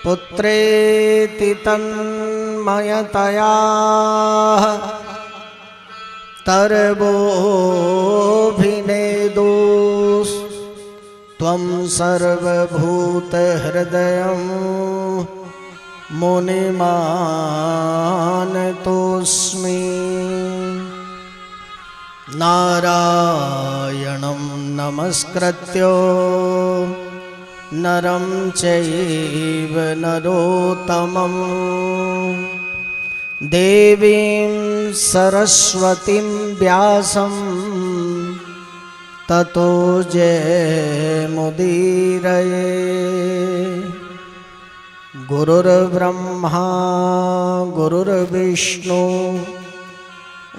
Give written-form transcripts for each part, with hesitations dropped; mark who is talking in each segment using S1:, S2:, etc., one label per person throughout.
S1: पुत्रेति तन्मयतया तरवोऽभिनेदुस् त्वं सर्वभूतहृदयं मुनिमानतोऽस्मि। नारायणं नमस्कृत्य नरं चैव नरोत्तमं देवीं सरस्वतीं व्यासं ततो जयमुदीरये। गुरुर्ब्रह्मा गुरुर्विष्णु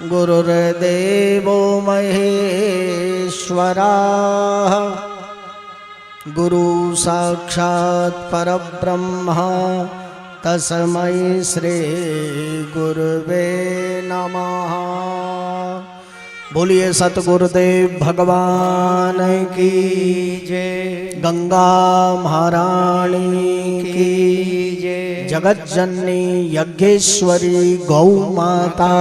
S1: गुरुर्देवो महेश्वरा गुरु साक्षात् परब्रह्मा तस्मै श्री गुरुवे नमः। बोलिए सतगुरुदेव भगवान की जय। गंगा महारानी की जय। जगत जननी यज्ञेश्वरी गौ माता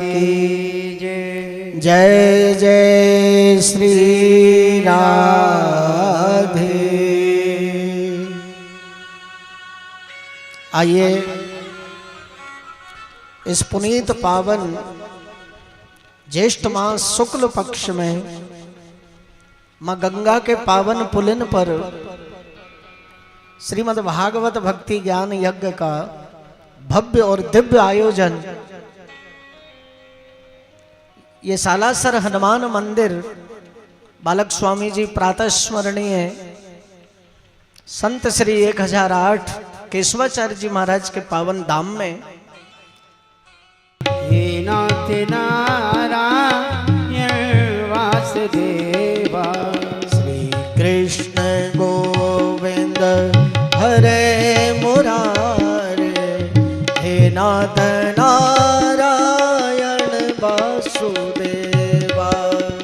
S1: की जय। जय जय श्री राधे। आइए इस पुनीत पावन ज्येष्ठ मास शुक्ल पक्ष में मां गंगा के पावन पुलिन पर श्रीमद् भागवत भक्ति ज्ञान यज्ञ का भव्य और दिव्य आयोजन ये सालासर हनुमान मंदिर बालक स्वामी जी प्रातः स्मरणीय संत श्री 1008 केशवाचार्य जी महाराज के पावन धाम में
S2: हे नाथ नारायण वासुदेवा
S1: श्री कृष्ण गोविंद हरे मुरारे। हे नाथ नारायण वासुदेवा।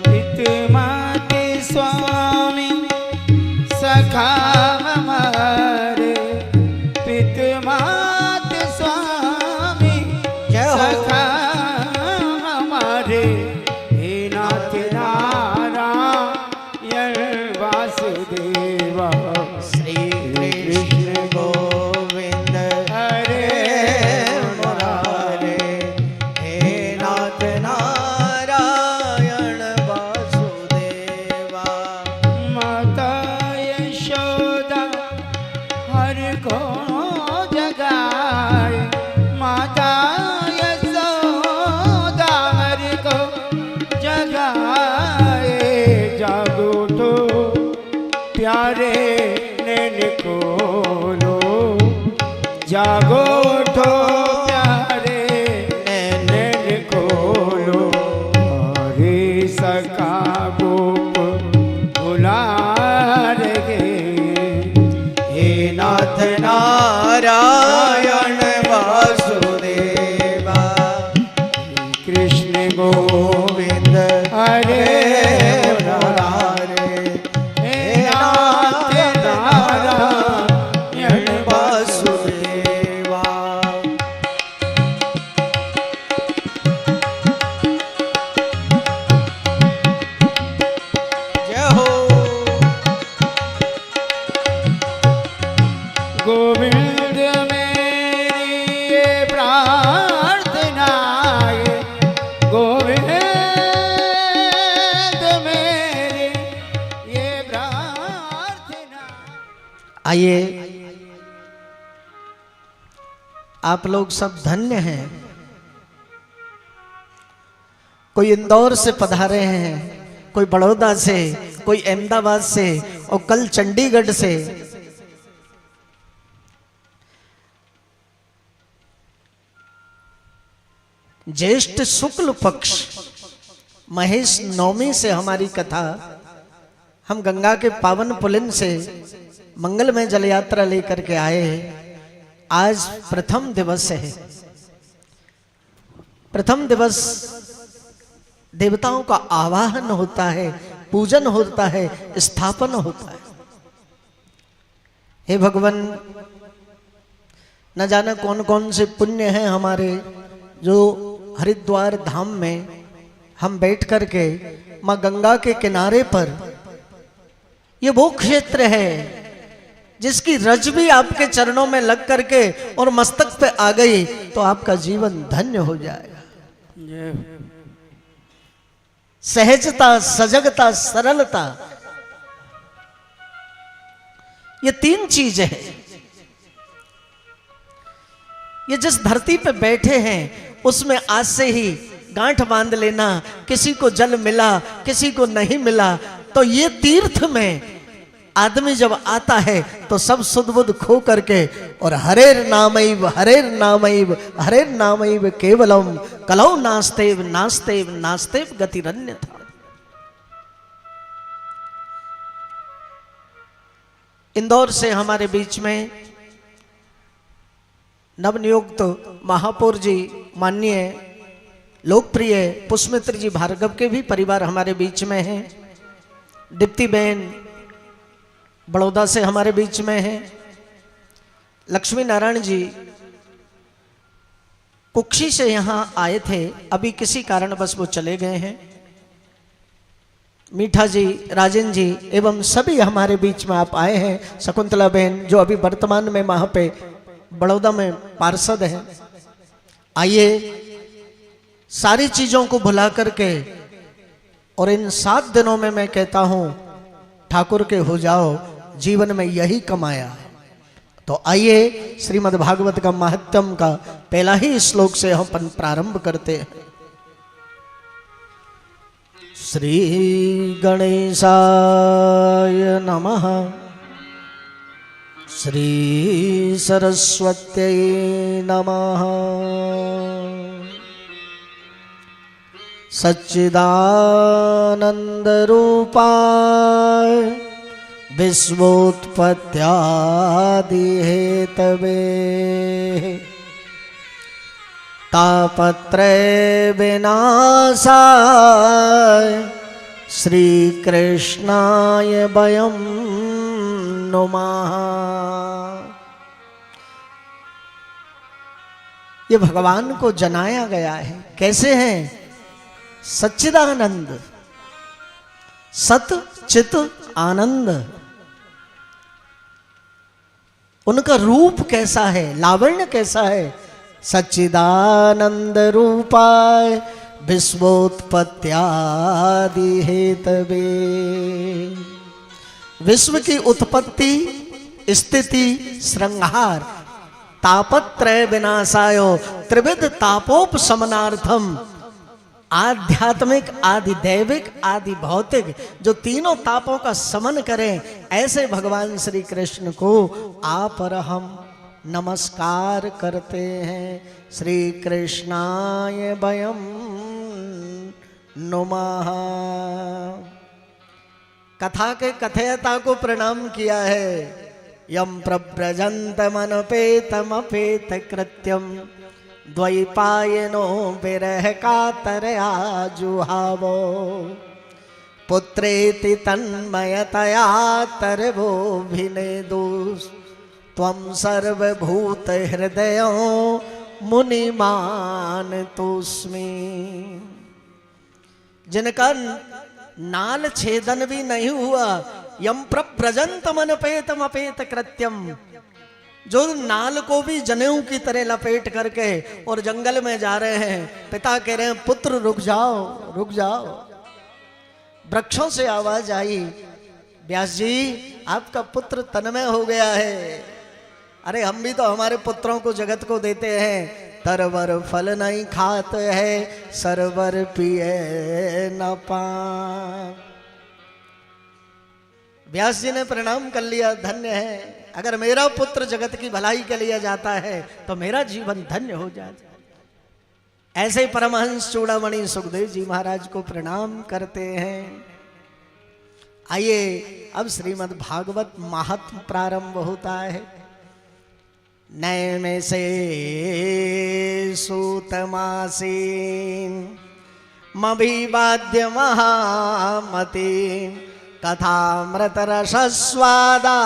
S2: पितृमाते स्वामी सखा हमारे। पितृमाते स्वामी सखा हमारे। हे नाथ नारायण वासुदेवा।
S1: श्री कृष्ण गोविंद हरे मुरारे। हे नाथ नारायण वासुदेवा।
S2: माता यशोदा हर को जगाए। माता यशोदा हर को जगाए। जागो तो प्यारे नैन खोलो। जागो तो प्यारे नैन खोलो। हरे सखा गोप बुला रहे।
S1: हे नाथ नारायण वासुदेवा।
S2: कृष्ण
S1: गोविंद
S2: हरे
S1: मुरारे।
S2: हे नाथ नारायण
S1: वासुदेवा। जय हो।
S2: गोविंद मेरी ये प्रार्थना है। गोविंद मेरी ये प्रार्थना।
S1: आइए आप लोग सब धन्य हैं। कोई इंदौर से पधारे हैं, कोई बड़ौदा से, कोई अहमदाबाद से और कल चंडीगढ़ से। ज्येष्ठ शुक्ल पक्ष महेश नवमी से हमारी कथा हम गंगा के पावन पुलिन से मंगलमय जल यात्रा लेकर के आए हैं। आज प्रथम दिवस है। प्रथम दिवस देवताओं का आवाहन होता है, पूजन होता है, स्थापन होता है। हे भगवान, न जाने कौन कौन से पुण्य हैं हमारे, जो हरिद्वार धाम में हम बैठ करके माँ गंगा के किनारे पर, ये वो क्षेत्र है जिसकी रज भी आपके चरणों में लग करके और मस्तक पे आ गई तो आपका जीवन धन्य हो जाएगा। सहजता, सजगता, सरलता, ये तीन चीजें हैं। ये जिस धरती पे बैठे हैं उसमें आज से ही गांठ बांध लेना, किसी को जल मिला किसी को नहीं मिला, तो ये तीर्थ में आदमी जब आता है तो सब सुध बुध खो करके और हरेर नामैव हरेर नामैव हरेर नामैव केवलम कलौ नास्तेव नास्तेव नास्तेव गतिरन्यथा। इंदौर से हमारे बीच में नवनियुक्त महापौर जी, माननीय लोकप्रिय पुष्पमित्र जी भार्गव के भी परिवार हमारे बीच में हैं। दीप्ति बहन बड़ौदा से हमारे बीच में हैं। लक्ष्मी नारायण जी कुक्षी से यहाँ आए थे, अभी किसी कारणवश वो चले गए हैं। मीठा जी, राजन जी एवं सभी हमारे बीच में आप आए हैं। शकुंतला बहन जो अभी वर्तमान में वहाँ पे बड़ौदा में पार्षद हैं। आइए सारी चीजों को भुला करके और इन 7 दिनों में मैं कहता हूं ठाकुर के हो जाओ, जीवन में यही कमाया। तो आइए श्रीमद् भागवत का महत्तम का पहला ही श्लोक से हम प्रारंभ करते हैं। श्री गणेशाय नमः। श्री सरस्वत्यै नमः। सच्चिदानंद रूपाय विश्वोत्पत्त्यादि हेतवे तापत्रय विनाशाय श्री कृष्णाय वयं नुमः। ये भगवान को जनाया गया है। कैसे हैं? सच्चिदानंद, सत चित आनंद। उनका रूप कैसा है, लावण्य कैसा है? सच्चिदानंद रूपाय विश्वोत्पत्त्यादि हेतवे। विश्व की उत्पत्ति, स्थिति, श्रृंगार, तापत्रय विनाशाय त्रिविध तापोपशमनार्थम, आध्यात्मिक, आदि दैविक, आदि भौतिक, जो तीनों तापों का समन करें, ऐसे भगवान श्री कृष्ण को आप और हम नमस्कार करते हैं। श्री कृष्णाय वयं नुमः। कथा के कथयता को प्रणाम किया है। यम प्रव्रजन्तमनुपेतमपेत कृत्यम द्वैपायनो विरह कातरया जुहावो पुत्रेति तन्मयतया तरवोभिनेदुस् त्वं सर्वभूत हृदयो मुनिमान तुस्मि। जिनका नाल छेदन भी नहीं हुआ, यम प्रव्रजन्तमनुपेतम अपेत कृत्यम, जो नाल को भी जनेऊ की तरह लपेट करके और जंगल में जा रहे हैं। पिता कह रहे हैं पुत्र रुक जाओ रुक जाओ। वृक्षों से आवाज आई, व्यास जी आपका पुत्र तन्मय हो गया है। अरे हम भी तो हमारे पुत्रों को जगत को देते हैं। तरवर फल नहीं खात है, सरवर पिए न पान। व्यास जी ने प्रणाम कर लिया, धन्य है। अगर मेरा पुत्र जगत की भलाई के लिए जाता है तो मेरा जीवन धन्य हो जाता है। ऐसे परमहंस चूड़ामणि सुखदेव जी महाराज को प्रणाम करते हैं। आइए अब श्रीमद् भागवत महात्म प्रारंभ होता है। नय में से सूतमासीन मभिवाद्य महामती कथामृत रसस्वादा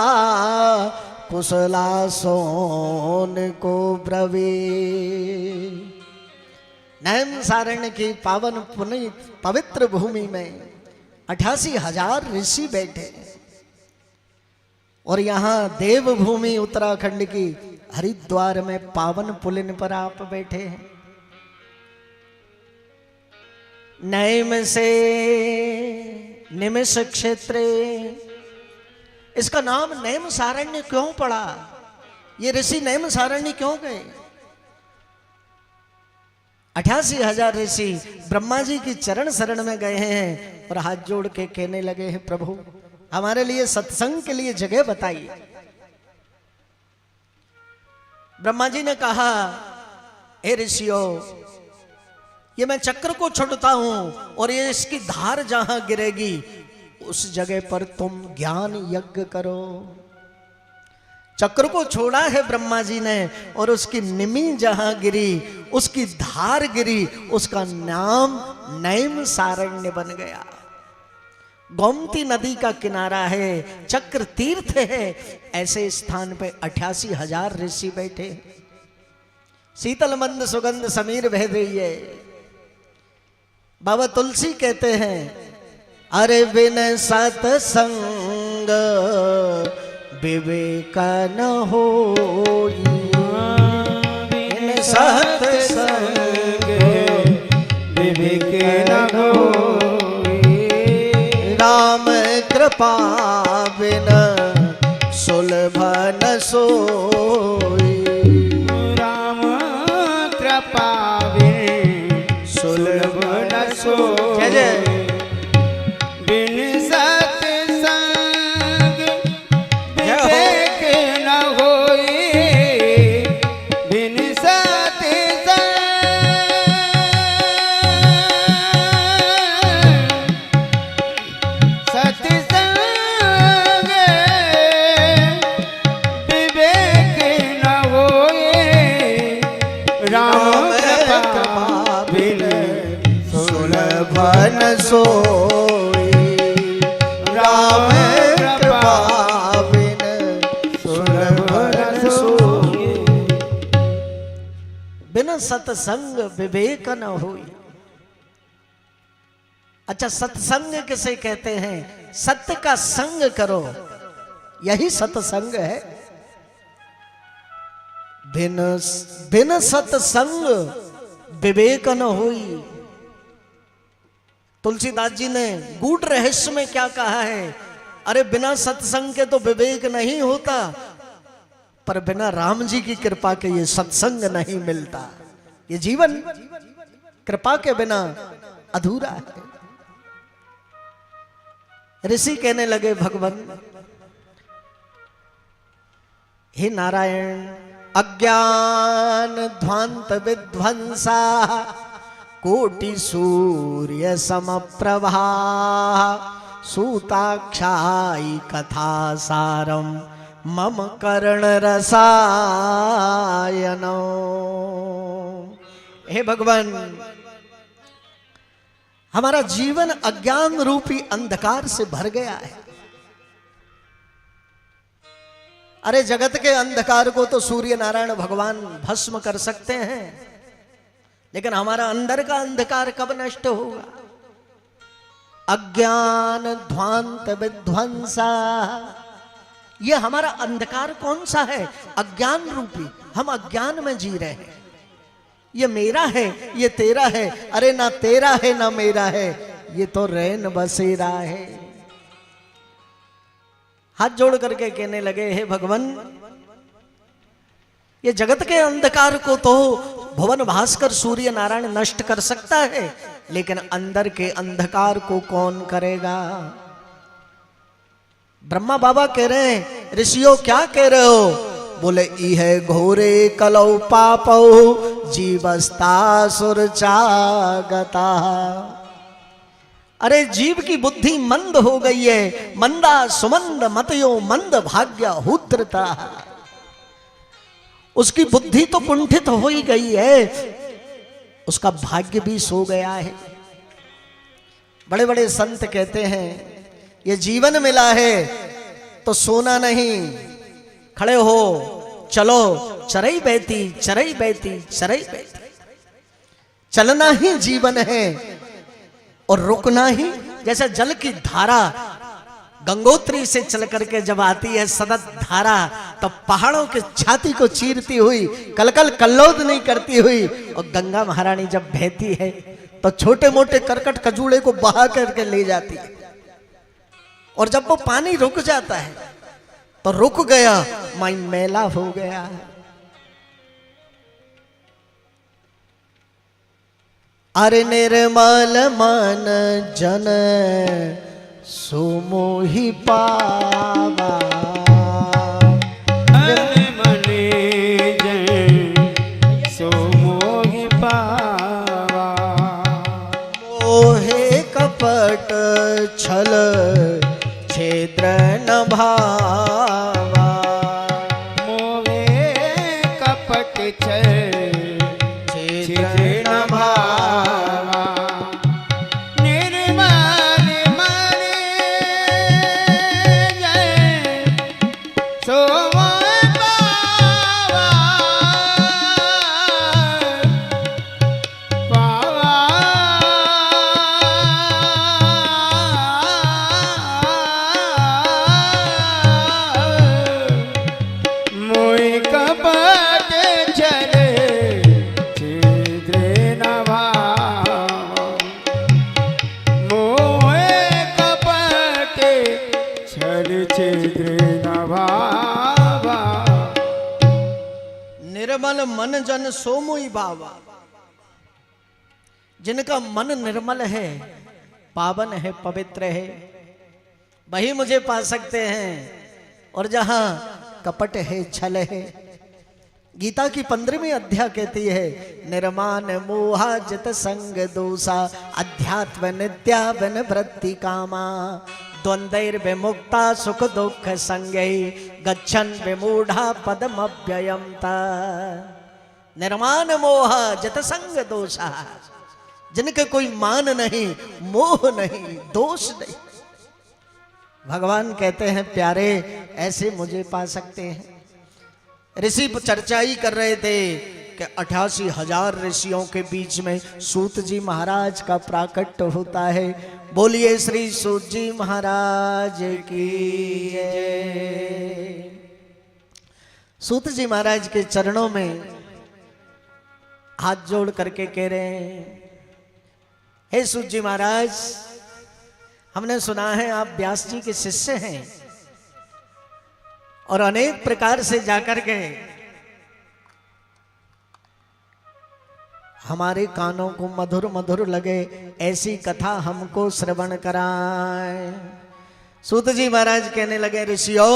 S1: कुशला सोन को ब्रवे। नैमिषारण्य की पावन पुनीत पवित्र भूमि में 88,000 ऋषि बैठे और यहाँ देवभूमि उत्तराखंड की हरिद्वार में पावन पुलिन पर आप बैठे हैं। नैम से निमिष क्षेत्रे, इसका नाम नैमिषारण्य क्यों पड़ा? ये ऋषि नैमिषारण्य क्यों गए? 88,000 ऋषि ब्रह्मा जी की चरण शरण में गए हैं और हाथ जोड़ के कहने लगे हैं, प्रभु हमारे लिए सत्संग के लिए जगह बताइए। ब्रह्मा जी ने कहा, हे ऋषियों, ये मैं चक्र को छोड़ता हूं और ये इसकी धार जहां गिरेगी उस जगह पर तुम ज्ञान यज्ञ करो। चक्र को छोड़ा है ब्रह्मा जी ने और उसकी निमी जहां गिरी, उसकी धार गिरी, उसका नाम नैमिषारण्य बन गया। गोमती नदी का किनारा है, चक्र तीर्थ है, ऐसे स्थान पे 88,000 ऋषि बैठे। शीतल मंद सुगंध समीर बह रही है। बाबा तुलसी कहते हैं, अरे बिन सत्संग विवेक न होई, बिन सत्संग
S2: विवेक न होई,
S1: राम कृपा बिन सुलभ न सोई,
S2: राम कृपा बिन सुलभ न सोई, बिन सत्संग विवेक न होई, बिन सत्संग विवेक न होई, राम कृपा बिन
S1: सुलभ न सोई, राम कृपा बिन सुलभ न सोई, बिन सत्संग विवेक न होई। अच्छा, सत्संग किसे कहते हैं? सत्य का संग करो, यही सत्संग है। बिन सत्संग विवेक न होई। तुलसीदास जी ने गूढ़ रहस्य में क्या कहा है? अरे बिना सत्संग के तो विवेक नहीं होता, पर बिना राम जी की कृपा के ये सत्संग नहीं मिलता। ये जीवन कृपा के बिना अधूरा है। ऋषि कहने लगे, भगवान हे नारायण, अज्ञान ध्वांत विध्वंसा, कोटि सूर्य समप्रभा, सूताक्षाई कथा सारम मम कर्ण रसायनो। हे भगवान, हमारा जीवन अज्ञान रूपी अंधकार से भर गया है। अरे जगत के अंधकार को तो सूर्य नारायण भगवान भस्म कर सकते हैं, लेकिन हमारा अंदर का अंधकार कब नष्ट होगा? अज्ञान ध्वांत विध्वंसा, ये हमारा अंधकार कौन सा है? अज्ञान रूपी। हम अज्ञान में जी रहे हैं। ये मेरा है, ये तेरा है। अरे ना तेरा है ना मेरा है, ये तो रैन बसेरा है। हाथ जोड़ करके कहने लगे, हे भगवान, ये जगत के अंधकार को तो भुवन भास्कर सूर्य नारायण नष्ट कर सकता है, लेकिन अंदर के अंधकार को कौन करेगा? ब्रह्मा बाबा कह रहे हैं, ऋषियों क्या कह रहे हो? बोले, ई है घोरे कलौ पापौ जीवस्ता सुरचागता। अरे जीव की बुद्धि मंद हो गई है। मंदा सुमंद मतयो मंद भाग्य हुत्रता। उसकी बुद्धि तो कुंठित हो ही गई है, उसका भाग्य भी सो गया है। बड़े बड़े संत कहते हैं, ये जीवन मिला है तो सोना नहीं, खड़े हो, चलो, चरई बहती, चरई बहती, चरई बहती। चलना ही जीवन है और रुकना ही, जैसे जल की धारा गंगोत्री से चल करके जब आती है सतत धारा, तो पहाड़ों के छाती को चीरती हुई, कलकल कल्लोद नहीं करती हुई, और गंगा महारानी जब बहती है तो छोटे मोटे करकट खजूड़े को बहा करके ले जाती है। और जब वो पानी रुक जाता है तो रुक गया, माइन मैला हो गया। अरे निर्मल मन जन सुमोहि पावा,
S2: मन जन सुमोहि पावा।
S1: मोहे कपट छल छेद्र न भावा,
S2: मोहे कपट छल छेद्र न भावा। निर्मल मन जन सुमोहि पावा, पावा। मोहि कपट छल छेद्र न भावा, मोहि कपट छल छेद्र न भावा।
S1: निर्मल मन जन सोमुई बाबा। जिनका मन निर्मल है, पावन है, पवित्र है, वही मुझे पा सकते हैं। और जहां कपट है, छल है, गीता की 15वीं अध्याय कहती है, निर्माण मोहा जित संग दोषा, अध्यात्म नित्या बन वृत्ति कामा, द्वंद्वैर विमुक्ता सुख दुख संगै, गच्छन विमूढ़ा पदमव्ययंता। निर्माण मोह जित संग दोषा, जिनके कोई मान नहीं, मोह नहीं, दोष नहीं। भगवान कहते हैं प्यारे ऐसे मुझे पा सकते हैं। ऋषि चर्चा ही कर रहे थे कि 88,000 ऋषियों के बीच में सूत जी महाराज का प्राकट्य होता है। बोलिए श्री सूत जी महाराज की जय। सूत जी महाराज के चरणों में हाथ जोड़ करके कह रहे हैं, हे सूत जी महाराज, हमने सुना है आप व्यास जी के शिष्य हैं और अनेक प्रकार से जाकर के हमारे कानों को मधुर मधुर लगे ऐसी कथा हमको श्रवण कराएं। सूत जी महाराज कहने लगे, ऋषियों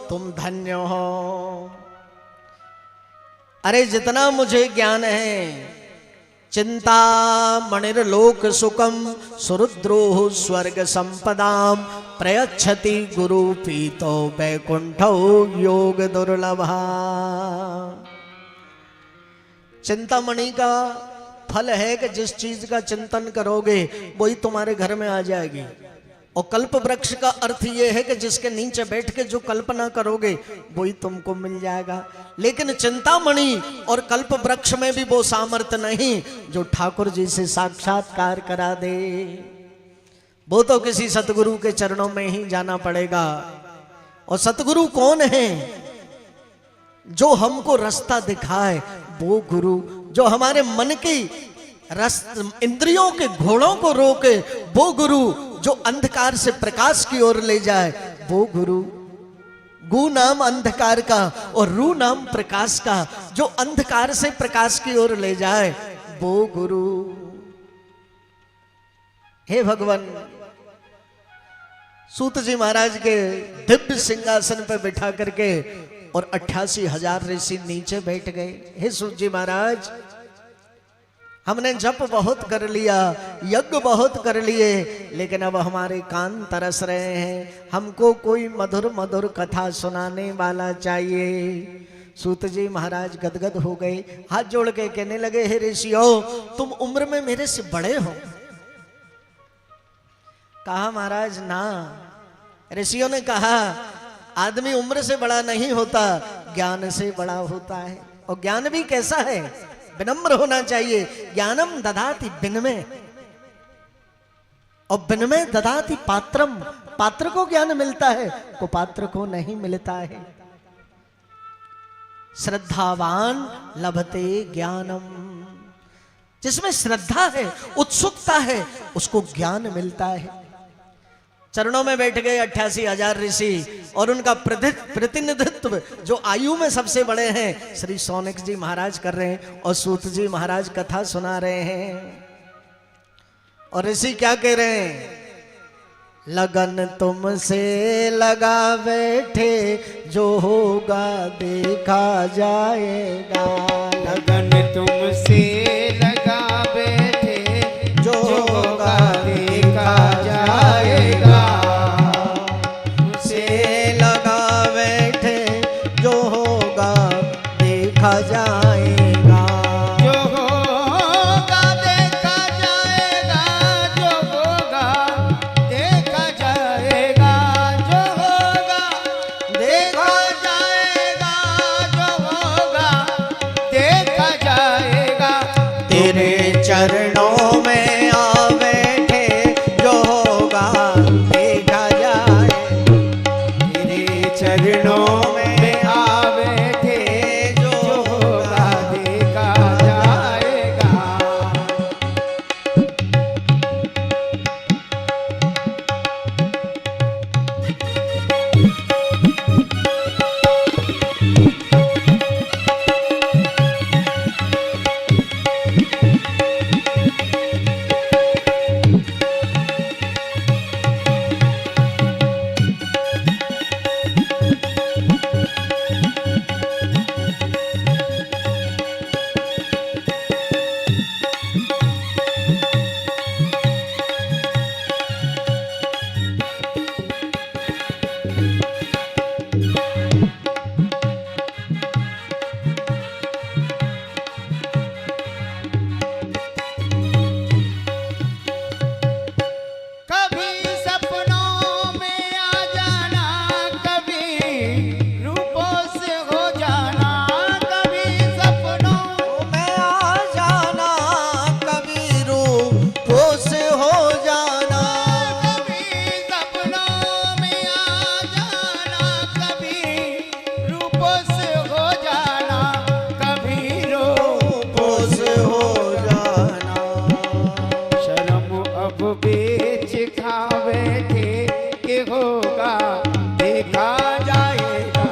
S1: तुम धन्य हो। अरे जितना मुझे ज्ञान है, चिंता मणिर्लोक सुखम सुरुद्रोह स्वर्ग संपदाम, प्रयच्छति गुरु पीतो वैकुंठो योग दुर्लभा। चिंतामणि का फल है कि जिस चीज का चिंतन करोगे वही तुम्हारे घर में आ जाएगी। और कल्प वृक्ष का अर्थ यह है कि जिसके नीचे बैठ के जो कल्पना करोगे वही तुमको मिल जाएगा। लेकिन चिंतामणि और कल्प वृक्ष में भी वो सामर्थ्य नहीं जो ठाकुर जी से साक्षात्कार करा दे। वो तो किसी सतगुरु के चरणों में ही जाना पड़ेगा। और सतगुरु कौन है? जो हमको रास्ता दिखाए वो गुरु, जो हमारे मन की इंद्रियों के घोड़ों को रोके वो गुरु, जो अंधकार से प्रकाश की ओर ले जाए वो गुरु। गु नाम अंधकार का और रू नाम प्रकाश का, जो अंधकार से प्रकाश की ओर ले जाए वो गुरु। हे भगवान, सूत जी महाराज के दिव्य सिंहासन पर बिठा करके और 88,000 ऋषि नीचे बैठ गए। हे सूत जी महाराज, हमने जप बहुत कर लिया, यज्ञ बहुत कर लिए, लेकिन अब हमारे कान तरस रहे हैं। हमको कोई मधुर मधुर कथा सुनाने वाला चाहिए। सूत जी महाराज गदगद हो गए, हाथ जोड़ के कहने लगे, हे ऋषियों तुम उम्र में मेरे से बड़े हो। कहा महाराज ना। ऋषियों ने कहा आदमी उम्र से बड़ा नहीं होता, ज्ञान से बड़ा होता है। और ज्ञान भी कैसा है? विनम्र होना चाहिए। ज्ञानम ददाति विनम्य, और विनम्य ददाति पात्रम। पात्र को ज्ञान मिलता है, को पात्र को नहीं मिलता है। श्रद्धावान लभते ज्ञानम, जिसमें श्रद्धा है, उत्सुकता है, उसको ज्ञान मिलता है। चरणों में बैठ गए 88,000 ऋषि, और उनका प्रतिनिधित्व जो आयु में सबसे बड़े हैं श्री सौनक जी महाराज कर रहे हैं, और सूत जी महाराज कथा सुना रहे हैं। और ऋषि क्या कह रहे हैं? लगन तुमसे लगा बैठे, जो होगा देखा जाएगा।
S2: लगन तुमसे लगा बैठे, जो होगा देखा जाएगा।
S1: तुमसे लगा बैठे, जो होगा देखा जाएगा।
S2: जो होगा देखा जाएगा, जो होगा देखा जाएगा, जो होगा देखा जाएगा, जो होगा देखा जाएगा।
S1: तेरे चरणों में आ बैठे, जो होगा देखा जाए।
S2: तेरे चरणों में आ बैठे, जो होगा देखा जाएगा। कभी सपनों में आ जाना, कभी रूपों से हो जाना। कभी सपनों
S1: में आ जाना, कभी रूपों से हो जाना।
S2: कभी सपनों में आ जाना, कभी रूपों से हो जाना, कभी
S1: रूपों से हो जाना।
S2: शर्म अब बेच खावे थे, कि होगा देखा जाएगा।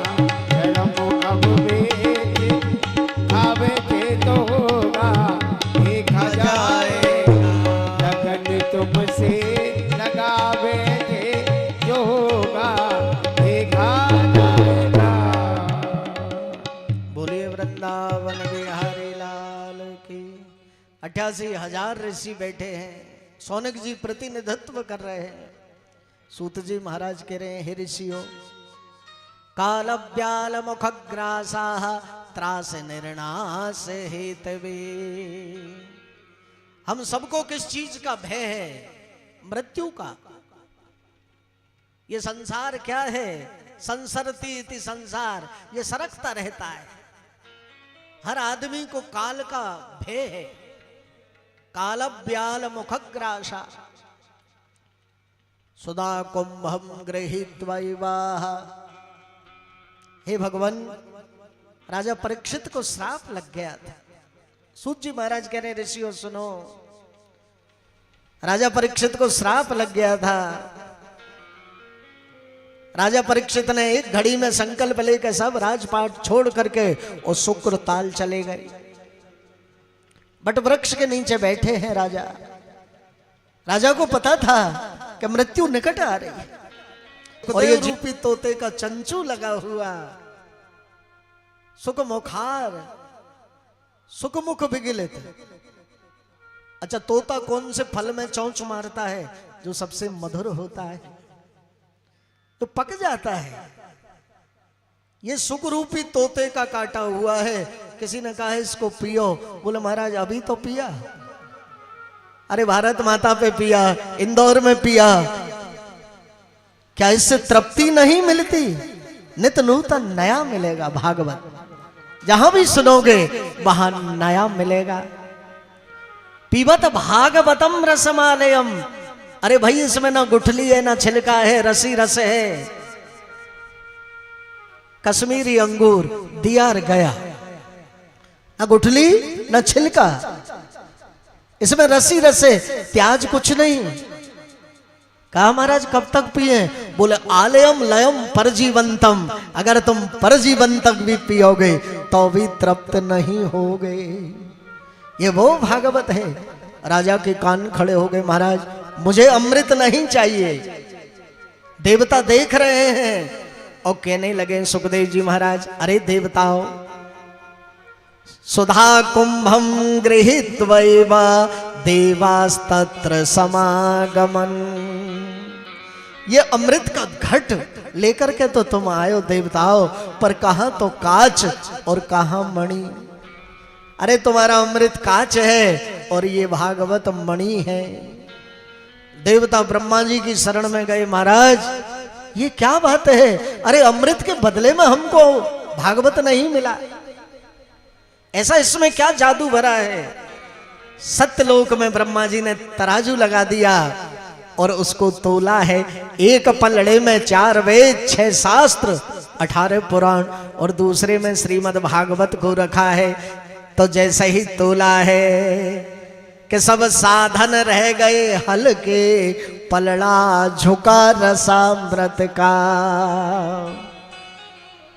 S2: शर्म अब बेच खावे थे, तो होगा देखा जाएगा। लगन तुमसे लगावे थे, जो होगा देखा जाएगा।
S1: बोलिए वृंदावन बिहारी लाल की। 88,000 ऋषि बैठे हैं, सौनक जी प्रतिनिधित्व कर रहे हैं। सूत जी महाराज कह रहे हैं, हे ऋषियों, काल व्याल मुखग्रासा त्रास निर्णास हेतवे। हम सबको किस चीज का भय है? मृत्यु का। ये संसार क्या है? संसरती इति संसार, ये सरकता रहता है। हर आदमी को काल का भय है। काल व्याल मुखग्रासा सुधा कुंभम गृहीत्वैवाह। हे भगवान, राजा परीक्षित को श्राप लग गया था। सूत जी महाराज कह रहे, ऋषियों सुनो, राजा परीक्षित को श्राप लग गया था। राजा परीक्षित ने एक घड़ी में संकल्प लेकर सब राजपाट छोड़ करके और शुक्र ताल चले गए। बट वृक्ष के नीचे बैठे हैं राजा। राजा को पता था कि मृत्यु निकट आ रही है, और ये रूपी तोते का चंचू लगा हुआ, सुख मुखार, सुख मुख विगिलित। अच्छा, तोता कौन से फल में चौंच मारता है? जो सबसे मधुर होता है, तो पक जाता है। ये सुख रूपी तोते का काटा हुआ है। किसी ने कहा इसको पियो, बोले महाराज अभी तो पिया। अरे भारत माता पे पिया, इंदौर में पिया, क्या इससे तृप्ति नहीं मिलती? नित नूतन नया मिलेगा भागवत। जहां भी सुनोगे वहां नया मिलेगा। पीबत भागवतम रसमालयम। अरे भाई इसमें ना गुठली है ना छिलका है, रसी रस है। कश्मीरी अंगूर दिया और गया, ना गुठली ना छिलका, इसमें रसी रस है, त्याज कुछ नहीं। कहा महाराज कब तक पिए? बोले आलयम लयम परजीवंतम। अगर तुम परजीवन तक भी पियोगे तो भी तृप्त नहीं होगे। ये वो भागवत है। राजा के कान खड़े हो गए, महाराज मुझे अमृत नहीं चाहिए। देवता देख रहे हैं और कहने लगे सुखदेव जी महाराज, अरे देवताओं, सुधा कुंभम गृहीत्वैव देवास्तत्र समागमन। ये अमृत का घट लेकर के तो तुम आयो देवताओं, पर कहां तो कांच और कहां मणि। अरे तुम्हारा अमृत कांच है और ये भागवत मणि है। देवता ब्रह्मा जी की शरण में गए, महाराज ये क्या बात है? अरे अमृत के बदले में हमको भागवत नहीं मिला, ऐसा इसमें क्या जादू भरा है? सत्यलोक में ब्रह्मा जी ने तराजू लगा दिया और उसको तोला है। एक पलड़े में 4 वेद 6 शास्त्र 18 पुराण और दूसरे में श्रीमद् भागवत को रखा है। तो जैसे ही तोला है कि सब साधन रह गए हल्के, पलड़ा झुका रसामृत का।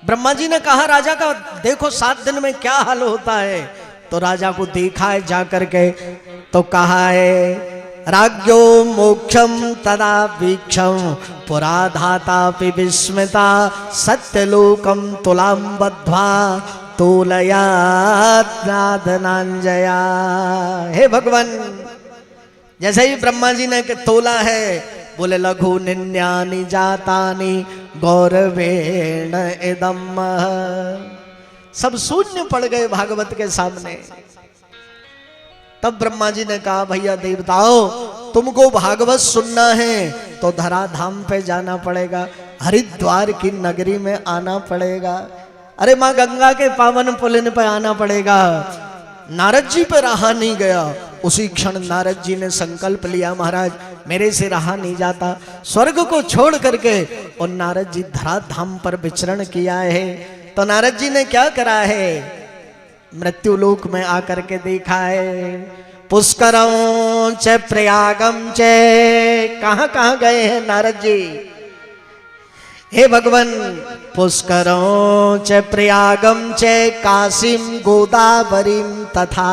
S1: ब्रह्मा जी ने कहा राजा का देखो 7 दिन में क्या हाल होता है। तो राजा को देखा है जाकर के, तो कहा है राज्ञो मोक्षम तदा वीक्षम पुरा धाता विस्मिता सत्यलोकम तुलाम बद्ध्वा तोलया नादनांजया। हे भगवान, जैसे ही ब्रह्मा जी ने तोला है, बोले लघु निन्यानि जातानि गौरवेण इदम। सब शून्य पड़ गए भागवत के सामने। तब ब्रह्मा जी ने कहा भैया देवताओं, तुमको भागवत सुनना है तो धराधाम पे जाना पड़ेगा, हरिद्वार की नगरी में आना पड़ेगा। अरे माँ गंगा के पावन पुलिन पे आना पड़ेगा। नारद जी पे रहा नहीं गया। उसी क्षण नारद जी ने संकल्प लिया, महाराज मेरे से रहा नहीं जाता। स्वर्ग को छोड़ करके और नारद जी धराधाम पर विचरण किया है। तो नारद जी ने क्या करा है? मृत्यु लोक में आकर के देखा है। पुष्करम च प्रयागम च, कहां कहां गए हैं नारद जी? हे भगवान, पुष्करम च प्रयागम च काशीम गोदावरीम तथा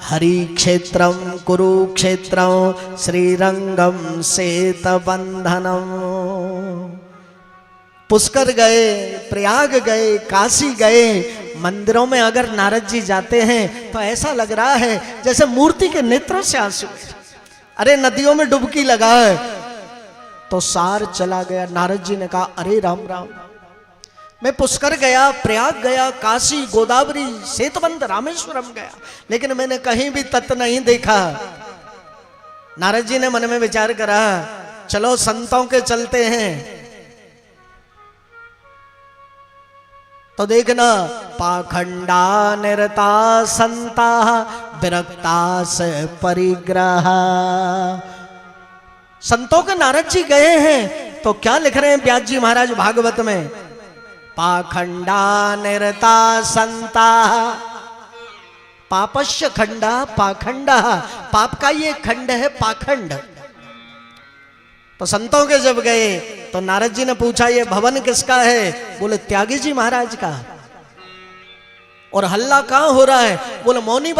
S1: हरि क्षेत्रम कुरुक्षेत्रम श्रीरंगम सेतबंधनम। पुष्कर गए, प्रयाग गए, काशी गए। मंदिरों में अगर नारद जी जाते हैं तो ऐसा लग रहा है जैसे मूर्ति के नेत्रों से आंसू। अरे नदियों में डुबकी लगा है तो सार चला गया। नारद जी ने कहा अरे राम राम, मैं पुष्कर गया, प्रयाग गया, काशी, गोदावरी, सेतुबंध, रामेश्वरम गया, लेकिन मैंने कहीं भी तत्व नहीं देखा। नारद जी ने मन में विचार करा, चलो संतों के चलते हैं। तो देखना, पाखंडा निरता संता विरक्ता से परिग्रह। संतों के नारद जी गए हैं तो क्या लिख रहे हैं व्यास जी महाराज भागवत में? पाखंडा निरता संता, पापस्य खंडा पाखंडा, पाप का ये खंड है पाखंड। तो संतों के जब गए तो नारद जी ने पूछा ये भवन किसका है? बोले त्यागी जी महाराज का। और हल्ला कहां हो रहा है? बोले मौनी